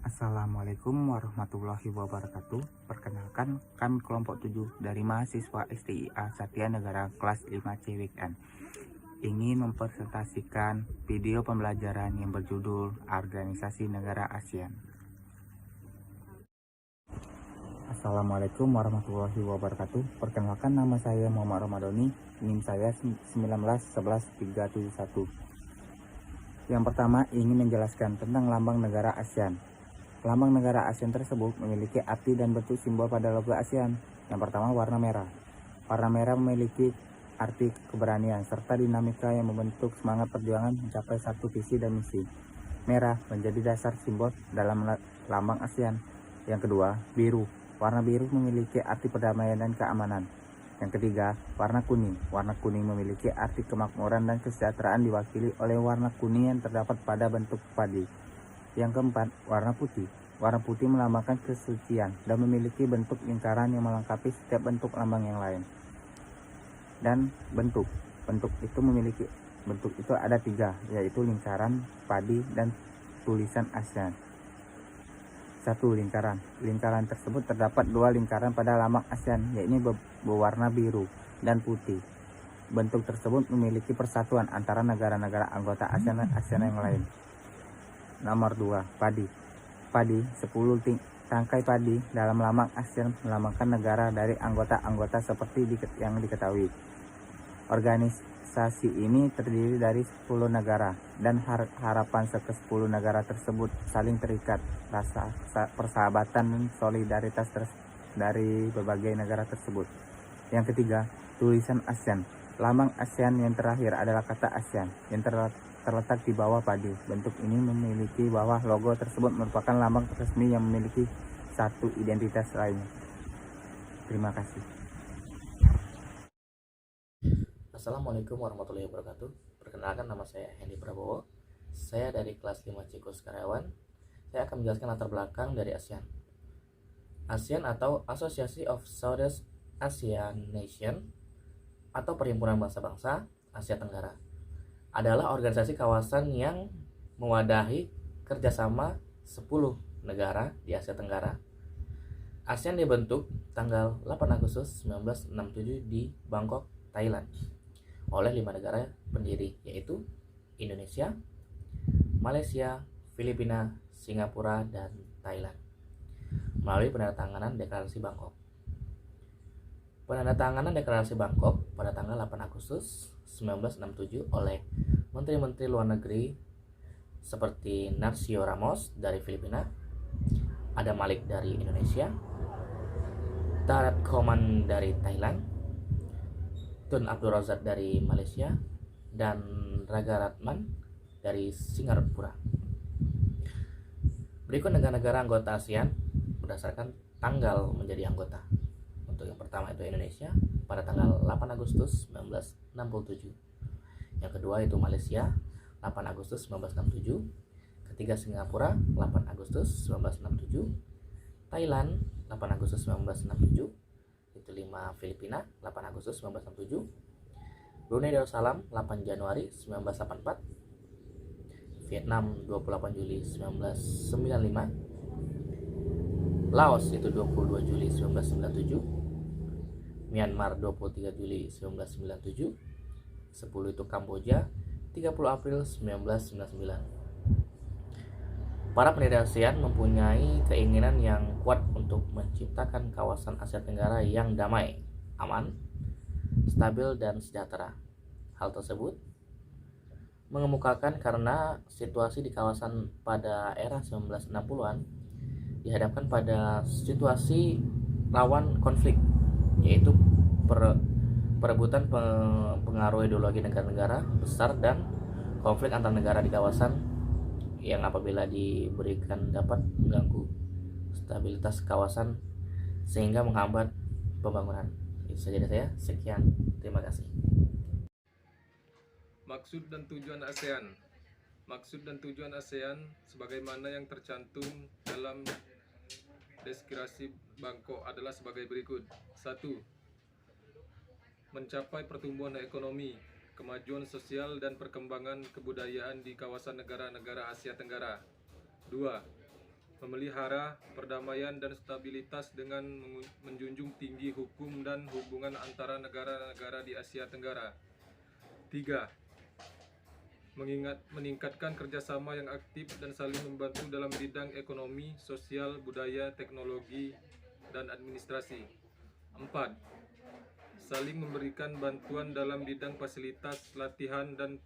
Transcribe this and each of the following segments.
Assalamualaikum warahmatullahi wabarakatuh. Perkenalkan, kami kelompok 7 dari mahasiswa STIA Satya Negara kelas 5C Weekend ingin mempresentasikan video pembelajaran yang berjudul Organisasi Negara ASEAN. Assalamualaikum warahmatullahi wabarakatuh. Perkenalkan, nama saya Muhammad Ramadhani, NIM saya 1911371. Yang pertama, ingin menjelaskan tentang lambang negara ASEAN. Lambang negara ASEAN tersebut memiliki arti dan bentuk simbol pada logo ASEAN. Yang pertama, warna merah. Warna merah memiliki arti keberanian serta dinamika yang membentuk semangat perjuangan mencapai satu visi dan misi. Merah menjadi dasar simbol dalam lambang ASEAN. Yang kedua, biru. Warna biru memiliki arti perdamaian dan keamanan. Yang ketiga, warna kuning. Warna kuning memiliki arti kemakmuran dan kesejahteraan diwakili oleh warna kuning yang terdapat pada bentuk padi. Yang keempat, warna putih. Warna putih melambangkan kesucian dan memiliki bentuk lingkaran yang melengkapi setiap bentuk lambang yang lain. Dan bentuk itu ada 3, yaitu lingkaran, padi, dan tulisan ASEAN. 1. Lingkaran. Lingkaran tersebut terdapat 2 lingkaran pada lambang ASEAN, yaitu berwarna biru dan putih. Bentuk tersebut memiliki persatuan antara negara-negara anggota ASEAN dan ASEAN yang lain. Nomor 2. Padi. Padi, 10 tangkai padi dalam lambang ASEAN melambangkan negara dari anggota-anggota seperti yang diketahui. Organisasi ini terdiri dari 10 negara dan harapan ke-10 negara tersebut saling terikat rasa persahabatan dan solidaritas dari berbagai negara tersebut. Yang ketiga, tulisan ASEAN. Lambang ASEAN yang terakhir adalah kata ASEAN yang terletak di bawah padi. Bentuk ini memiliki bawah logo tersebut merupakan lambang resmi yang memiliki satu identitas lainnya. Terima kasih. Assalamualaikum warahmatullahi wabarakatuh. Perkenalkan, nama saya Hendy Prabowo. Saya dari kelas 5C Karyawan. Saya akan menjelaskan latar belakang dari ASEAN. ASEAN atau Association of Southeast Asian Nation atau Perhimpunan Bangsa-Bangsa Asia Tenggara adalah organisasi kawasan yang mewadahi kerjasama 10 negara di Asia Tenggara. ASEAN dibentuk tanggal 8 Agustus 1967 di Bangkok, Thailand oleh 5 negara pendiri, yaitu Indonesia, Malaysia, Filipina, Singapura, dan Thailand melalui penandatanganan Deklarasi Bangkok. Penandatanganan Deklarasi Bangkok pada tanggal 8 Agustus 1967 oleh Menteri-Menteri Luar Negeri seperti Narcio Ramos dari Filipina, Adam Malik dari Indonesia, Tarat Koman dari Thailand, Tun Abdul Razak dari Malaysia, dan Raga Ratman dari Singapura. Berikut negara-negara anggota ASEAN berdasarkan tanggal menjadi anggota. Untuk yang pertama itu Indonesia pada tanggal 8 Agustus 1967. Yang kedua itu Malaysia 8 Agustus 1967. Ketiga Singapura 8 Agustus 1967. Thailand 8 Agustus 1967. Itu 5 Filipina 8 Agustus 1967. Brunei Darussalam 8 Januari 1984. Vietnam 28 Juli 1995. Laos itu 22 Juli 1997. Myanmar 23 Juli 1997. 10 itu Kamboja 30 April 1999. Para pendiri ASEAN mempunyai keinginan yang kuat untuk menciptakan kawasan Asia Tenggara yang damai, aman, stabil, dan sejahtera. Hal tersebut mengemukakan karena situasi di kawasan pada era 1960-an dihadapkan pada situasi rawan konflik, yaitu perebutan pengaruh ideologi negara-negara besar dan konflik antar negara di kawasan yang apabila diberikan dapat mengganggu stabilitas kawasan sehingga menghambat pembangunan. Itu saja dari saya. Sekian, terima kasih. Maksud dan tujuan ASEAN. Maksud dan tujuan ASEAN sebagaimana yang tercantum dalam Deklarasi Bangkok adalah sebagai berikut. 1. Mencapai pertumbuhan ekonomi, kemajuan sosial dan perkembangan kebudayaan di kawasan negara-negara Asia Tenggara. 2. memelihara perdamaian dan stabilitas dengan menjunjung tinggi hukum dan hubungan antara negara-negara di Asia Tenggara. 3. Meningkatkan kerjasama yang aktif dan saling membantu dalam bidang ekonomi, sosial, budaya, teknologi, dan administrasi. 4. Saling memberikan bantuan dalam bidang fasilitas, latihan, dan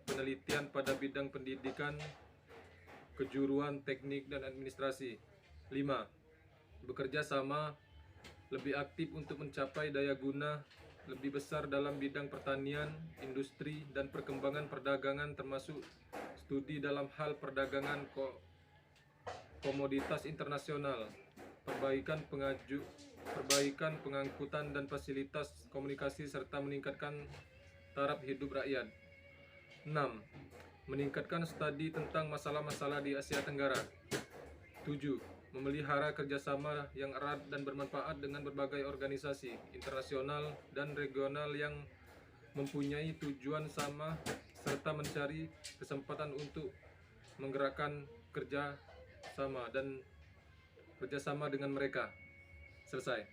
penelitian pada bidang pendidikan, kejuruan, teknik, dan administrasi. 5. Bekerja sama lebih aktif untuk mencapai daya guna lebih besar dalam bidang pertanian, industri, dan perkembangan perdagangan termasuk studi dalam hal perdagangan komoditas internasional, perbaikan pengangkutan dan fasilitas komunikasi serta meningkatkan taraf hidup rakyat. 6. Meningkatkan studi tentang masalah-masalah di Asia Tenggara. 7. Memelihara kerjasama yang erat dan bermanfaat dengan berbagai organisasi internasional dan regional yang mempunyai tujuan sama serta mencari kesempatan untuk menggerakkan kerjasama dengan mereka. Selesai.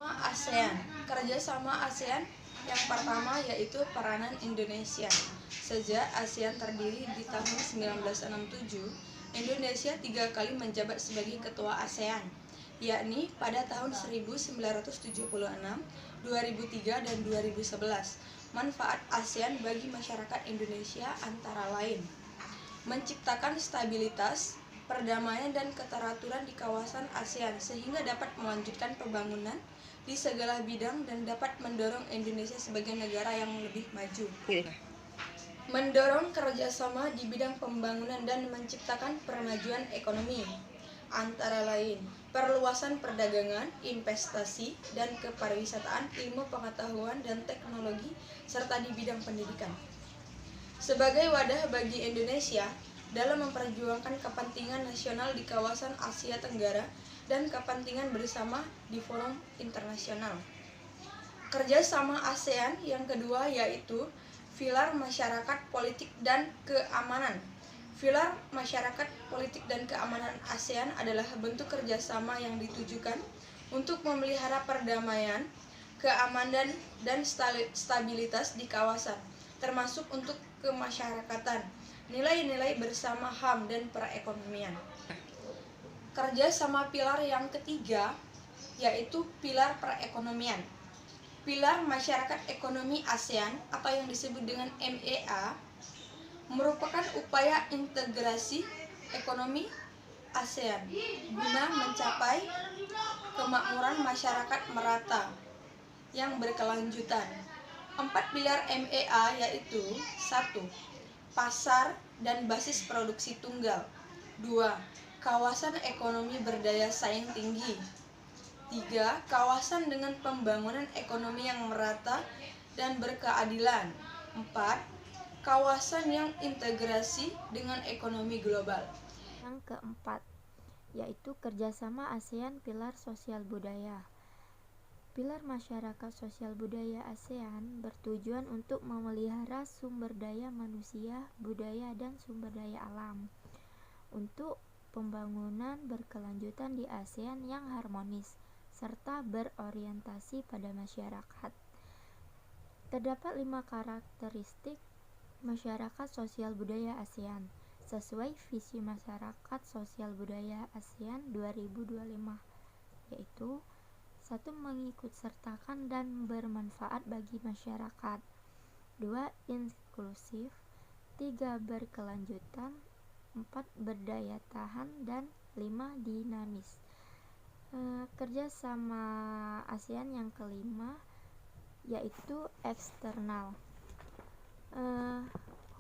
ASEAN. Kerjasama ASEAN yang pertama yaitu peranan Indonesia. Sejak ASEAN terdiri di tahun 1967, Indonesia 3 kali menjabat sebagai ketua ASEAN, yakni pada tahun 1976, 2003, dan 2011. Manfaat ASEAN bagi masyarakat Indonesia antara lain: menciptakan stabilitas, perdamaian, dan keteraturan di kawasan ASEAN sehingga dapat melanjutkan pembangunan di segala bidang dan dapat mendorong Indonesia sebagai negara yang lebih maju. Mendorong kerjasama di bidang pembangunan dan menciptakan permajuan ekonomi, antara lain perluasan perdagangan, investasi, dan kepariwisataan, ilmu pengetahuan dan teknologi, serta di bidang pendidikan. Sebagai wadah bagi Indonesia dalam memperjuangkan kepentingan nasional di kawasan Asia Tenggara dan kepentingan bersama di forum internasional. Kerjasama ASEAN yang kedua yaitu pilar masyarakat politik dan keamanan. Pilar masyarakat politik dan keamanan ASEAN adalah bentuk kerjasama yang ditujukan untuk memelihara perdamaian, keamanan, dan stabilitas di kawasan, termasuk untuk kemasyarakatan, nilai-nilai bersama HAM, dan perekonomian. Kerjasama pilar yang ketiga yaitu pilar perekonomian. Pilar masyarakat ekonomi ASEAN atau yang disebut dengan MEA merupakan upaya integrasi ekonomi ASEAN guna mencapai kemakmuran masyarakat merata yang berkelanjutan. 4 pilar MEA yaitu: 1. Pasar dan basis produksi tunggal. 2. Kawasan ekonomi berdaya saing tinggi. 3. Kawasan dengan pembangunan ekonomi yang merata dan berkeadilan. 4. Kawasan yang integrasi dengan ekonomi global. Yang keempat, yaitu kerjasama ASEAN pilar sosial budaya. Pilar masyarakat sosial budaya ASEAN bertujuan untuk memelihara sumber daya manusia, budaya, dan sumber daya alam untuk pembangunan berkelanjutan di ASEAN yang harmonis serta berorientasi pada masyarakat. Terdapat 5 karakteristik masyarakat sosial budaya ASEAN sesuai visi masyarakat sosial budaya ASEAN 2025, yaitu: 1. Mengikutsertakan dan bermanfaat bagi masyarakat. 2. Inklusif. 3. Berkelanjutan. 4. Berdaya tahan. Dan 5. Dinamis. Kerjasama ASEAN yang kelima yaitu eksternal.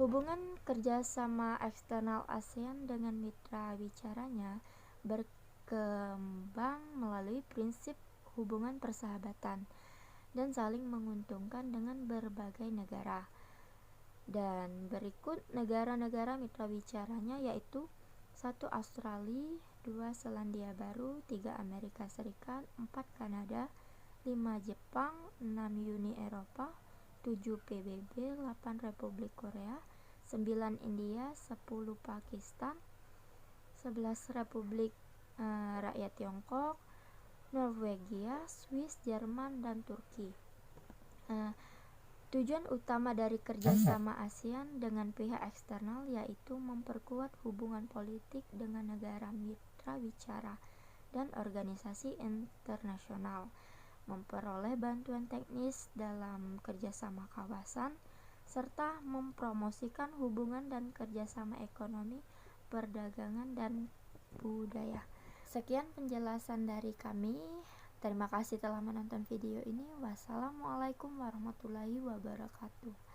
Hubungan kerjasama eksternal ASEAN dengan mitra bicaranya berkembang melalui prinsip hubungan persahabatan dan saling menguntungkan dengan berbagai negara. Dan berikut negara-negara mitra bicaranya yaitu: 1. Australia, 2. Selandia Baru, 3. Amerika Serikat, 4. Kanada, 5. Jepang, 6. Uni Eropa, 7. PBB, 8. Republik Korea, 9. India, 10. Pakistan, 11. Republik rakyat Tiongkok, Norwegia, Swiss, Jerman, dan Turki. Tujuan utama dari kerjasama ASEAN dengan pihak eksternal yaitu memperkuat hubungan politik dengan negara mitra bicara dan organisasi internasional, memperoleh bantuan teknis dalam kerjasama kawasan, serta mempromosikan hubungan dan kerjasama ekonomi, perdagangan, dan budaya. Sekian penjelasan dari kami. Terima kasih telah menonton video ini. Wassalamualaikum warahmatullahi wabarakatuh.